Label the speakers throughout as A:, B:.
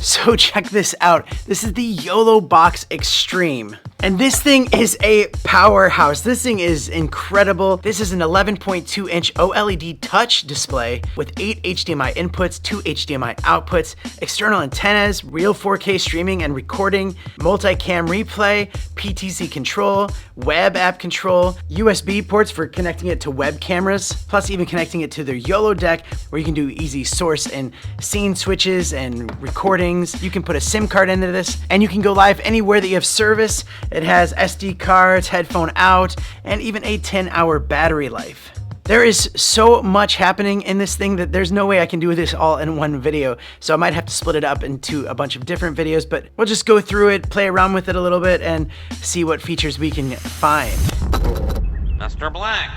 A: So check this out. This is the YOLOBOX Extreme. And this thing is a powerhouse. This thing is incredible. This is an 11.2 inch OLED touch display with 8 HDMI inputs, 2 HDMI outputs, external antennas, real 4K streaming and recording, multicam replay, PTZ control, web app control, USB ports for connecting it to web cameras, plus even connecting it to their YOLO deck where you can do easy source and scene switches and recordings. You can put a SIM card into this and you can go live anywhere that you have service. It has SD cards, headphone out, and even a 10-hour battery life. There is so much happening in this thing that there's no way I can do this all in one video. So I might have to split it up into a bunch of different videos, but we'll just go through it, play around with it a little bit, and see what features we can find.
B: Mr. Black.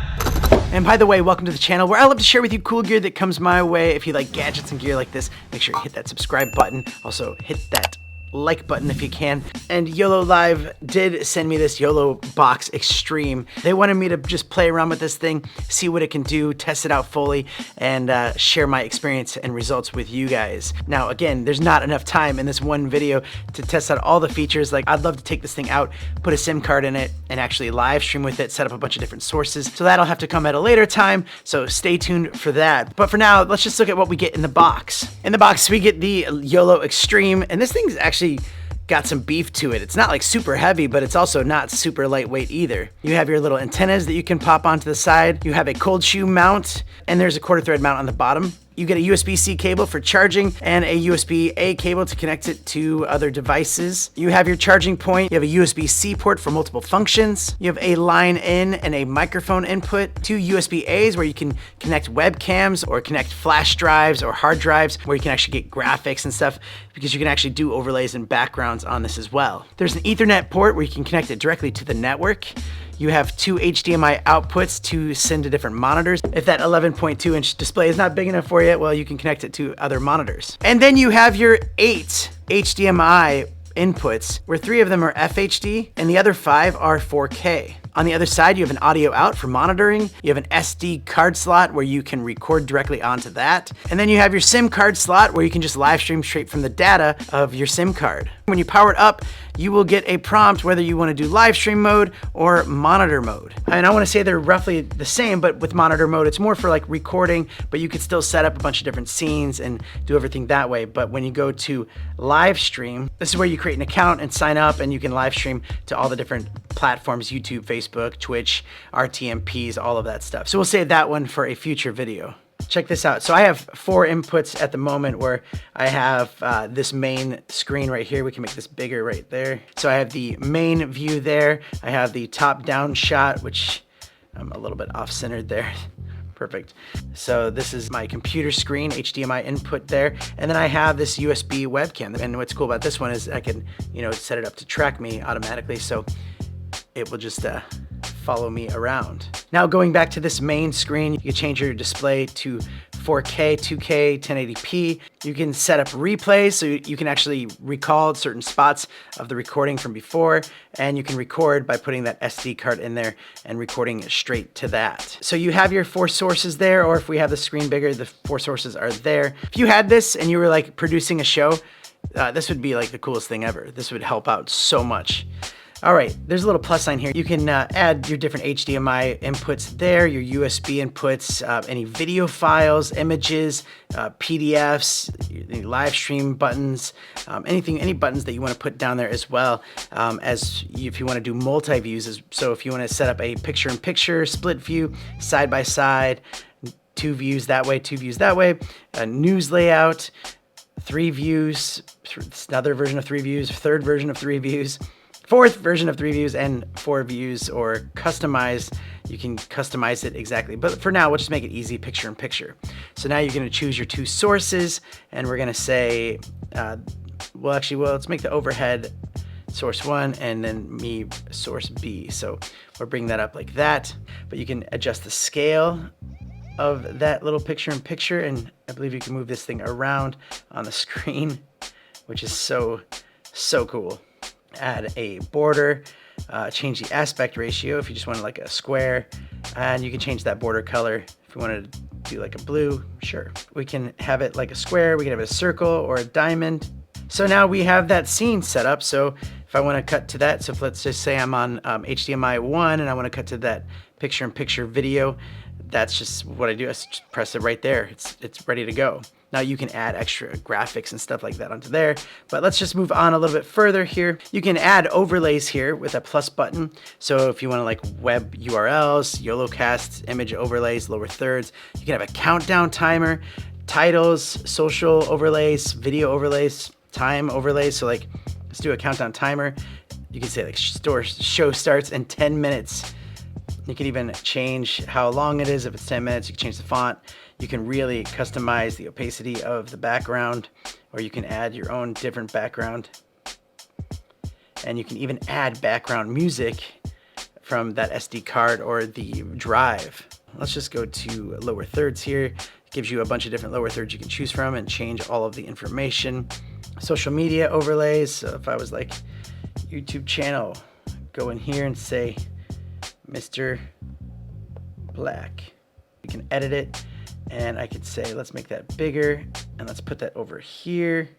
A: And by the way, welcome to the channel where I love to share with you cool gear that comes my way. If you like gadgets and gear like this, make sure you hit that subscribe button. Also hit that like button if you can. And YOLO Live did send me this YOLOBOX Extreme. They wanted me to just play around with this thing, see what it can do, test it out fully, and share my experience and results with you guys. Now again, there's not enough time in this one video to test out all the features. Like, I'd love to take this thing out, put a SIM card in it, and actually live stream with it, set up a bunch of different sources. So that'll have to come at a later time, so stay tuned for that. But for now, let's just look at what we get in the box. In the box, we get the YOLO Extreme, and this thing's actually got some beef to it. It's not like super heavy, but it's also not super lightweight either. You have your little antennas that you can pop onto the side. You have a cold shoe mount, and there's a quarter thread mount on the bottom. You get a USB-C cable for charging and a USB-A cable to connect it to other devices. You have your charging point. You have a USB-C port for multiple functions. You have a line in and a microphone input. 2 USB-As where you can connect webcams or connect flash drives or hard drives where you can actually get graphics and stuff, because you can actually do overlays and backgrounds on this as well. There's an Ethernet port where you can connect it directly to the network. You have 2 HDMI outputs to send to different monitors. If that 11.2 inch display is not big enough for you, well, you can connect it to other monitors. And then you have your 8 HDMI inputs, where 3 of them are FHD and the other 5 are 4K. On the other side, you have an audio out for monitoring. You have an SD card slot where you can record directly onto that. And then you have your SIM card slot where you can just live stream straight from the data of your SIM card. When you power it up, you will get a prompt whether you want to do live stream mode or monitor mode. And I want to say they're roughly the same, but with monitor mode, it's more for like recording, but you could still set up a bunch of different scenes and do everything that way. But when you go to live stream, this is where you create an account and sign up, and you can live stream to all the different platforms: YouTube, Facebook, Twitch, RTMPs, all of that stuff. So we'll save that one for a future video. Check this out. So I have 4 inputs at the moment, where I have this main screen right here. We can make this bigger right there. So I have the main view there. I have the top down shot, which I'm a little bit off centered there. Perfect. So this is my computer screen, HDMI input there. And then I have this USB webcam. And what's cool about this one is I can, set it up to track me automatically. So it will just follow me around. Now going back to this main screen, you can change your display to 4K, 2K, 1080p. You can set up replays, so you can actually recall certain spots of the recording from before, and you can record by putting that SD card in there and recording straight to that. So you have your 4 sources there, or if we have the screen bigger, the 4 sources are there. If you had this and you were like producing a show, this would be like the coolest thing ever. This would help out so much. All right, there's a little plus sign here. You can add your different HDMI inputs there, your USB inputs, any video files, images, PDFs, any live stream buttons, any buttons that you want to put down there as well, if you want to do multi-views. So if you want to set up a picture-in-picture, split view, side-by-side, 2 views that way, 2 views that way, a news layout, 3 views, another version of 3 views, 3rd version of 3 views, 4th version of 3 views, and 4 views, or customized. You can customize it exactly. But for now, we'll just make it easy, picture in picture. So now you're going to choose your 2 sources, and we're going to say, let's make the overhead source 1 and then me source B. So we'll bring that up like that. But you can adjust the scale of that little picture in picture, and I believe you can move this thing around on the screen, which is so cool. Add a border, change the aspect ratio if you just want like a square, and you can change that border color. If you wanted to do like a blue, sure. We can have it like a square, we can have it a circle or a diamond. So now we have that scene set up. So if I want to cut to that, so let's just say I'm on HDMI 1 and I want to cut to that picture-in-picture video, that's just what I do. I just press it right there. It's ready to go. Now you can add extra graphics and stuff like that onto there, but let's just move on a little bit further here. You can add overlays here with a plus button. So if you want to like web URLs, YOLOcast, image overlays, lower thirds, you can have a countdown timer, titles, social overlays, video overlays, time overlays. So like, let's do a countdown timer. You can say like show starts in 10 minutes. You can even change how long it is. If it's 10 minutes, you can change the font. You can really customize the opacity of the background, or you can add your own different background. And you can even add background music from that SD card or the drive. Let's just go to lower thirds here. It gives you a bunch of different lower thirds you can choose from and change all of the information. Social media overlays. So if I was like YouTube channel, go in here and say Mr. Black. You can edit it, and I could say, let's make that bigger, and let's put that over here.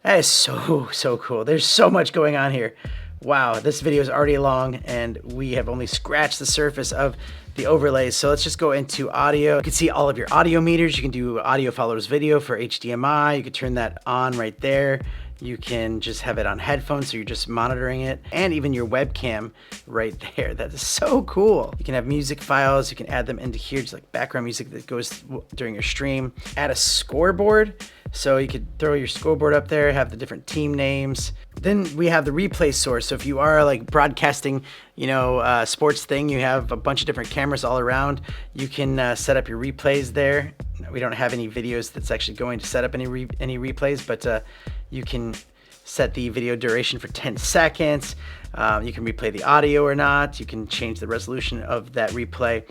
A: That is so cool. There's so much going on here. Wow, this video is already long, and we have only scratched the surface of the overlays. So let's just go into audio. You can see all of your audio meters. You can do audio follows video for HDMI. You can turn that on right there. You can just have it on headphones, so you're just monitoring it, and even your webcam right there. That is so cool. You can have music files. You can add them into here, just like background music that goes during your stream. Add a scoreboard, so you could throw your scoreboard up there, have the different team names. Then we have the replay source. So if you are like broadcasting, you know, sports thing, you have a bunch of different cameras all around. You can set up your replays there. We don't have any videos that's actually going to set up any replays, but you can set the video duration for 10 seconds. You can replay the audio or not. You can change the resolution of that replay,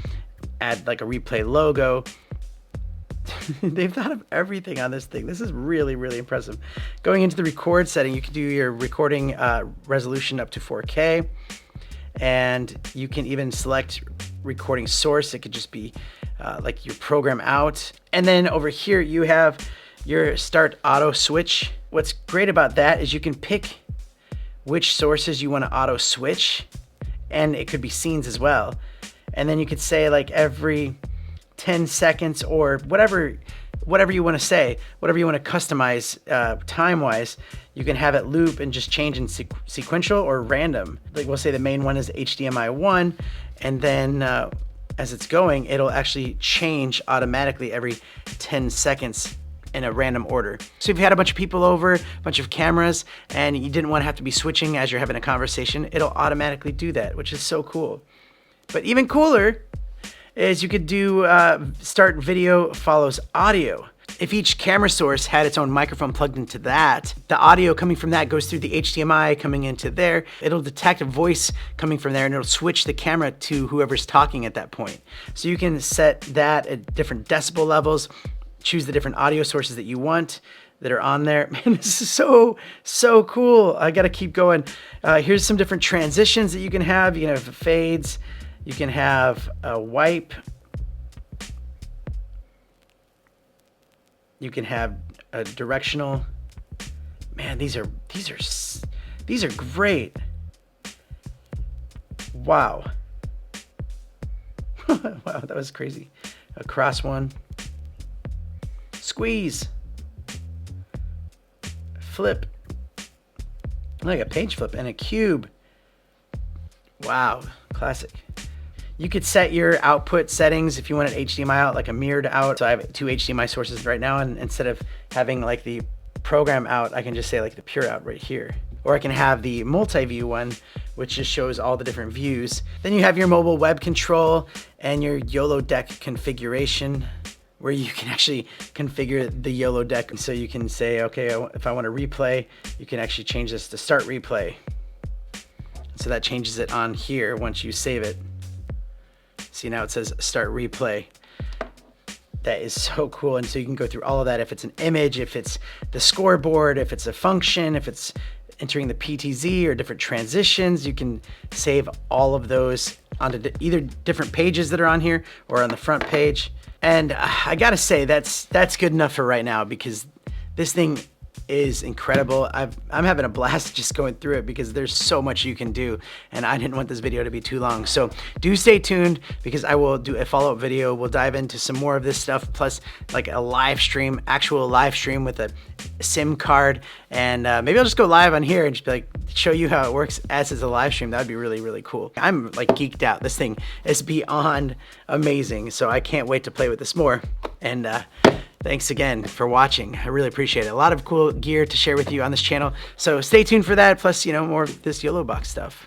A: add like a replay logo. They've thought of everything on this thing. This is really, really impressive. Going into the record setting, you can do your recording resolution up to 4K, and you can even select recording source. It could just be like your program out. And then over here, you have your start auto switch. What's great about that is you can pick which sources you want to auto switch, and it could be scenes as well. And then you could say like every 10 seconds or whatever you want to say, whatever you want to customize time-wise, you can have it loop and just change in sequential or random. Like we'll say the main one is HDMI 1, and then as it's going, it'll actually change automatically every 10 seconds in a random order. So if you had a bunch of people over, a bunch of cameras, and you didn't want to have to be switching as you're having a conversation, it'll automatically do that, which is so cool. But even cooler is you could do start video follows audio. If each camera source had its own microphone plugged into that, the audio coming from that goes through the HDMI coming into there. It'll detect a voice coming from there, and it'll switch the camera to whoever's talking at that point. So you can set that at different decibel levels, choose the different audio sources that you want that are on there. Man, this is so cool. I gotta keep going. Here's some different transitions that you can have. You can have fades. You can have a wipe. You can have a directional. Man, these are great. Wow. Wow, that was crazy. A cross one. Squeeze. Flip. Like a page flip and a cube. Wow, classic. You could set your output settings if you want an HDMI out, like a mirrored out. So I have 2 HDMI sources right now, and instead of having like the program out, I can just say like the pure out right here. Or I can have the multi-view one, which just shows all the different views. Then you have your mobile web control and your YOLO deck configuration, where you can actually configure the YOLO deck. So you can say, okay, if I want to replay, you can actually change this to start replay. So that changes it on here once you save it. See, now it says start replay. That is so cool. And so you can go through all of that. If it's an image, if it's the scoreboard, if it's a function, if it's entering the PTZ or different transitions, you can save all of those onto either different pages that are on here or on the front page. And I gotta say, that's good enough for right now, because this thing is incredible. I'm having a blast just going through it because there's so much you can do, and I didn't want this video to be too long. So do stay tuned because I will do a follow-up video. We'll dive into some more of this stuff, plus like a live stream, actual live stream with a SIM card, and maybe I'll just go live on here and just be like, show you how it works as a live stream. That would be really, really cool. I'm like geeked out. This thing is beyond amazing, so I can't wait to play with this more. And thanks again for watching. I really appreciate it. A lot of cool gear to share with you on this channel. So stay tuned for that. Plus, you know, more of this YOLOBOX stuff.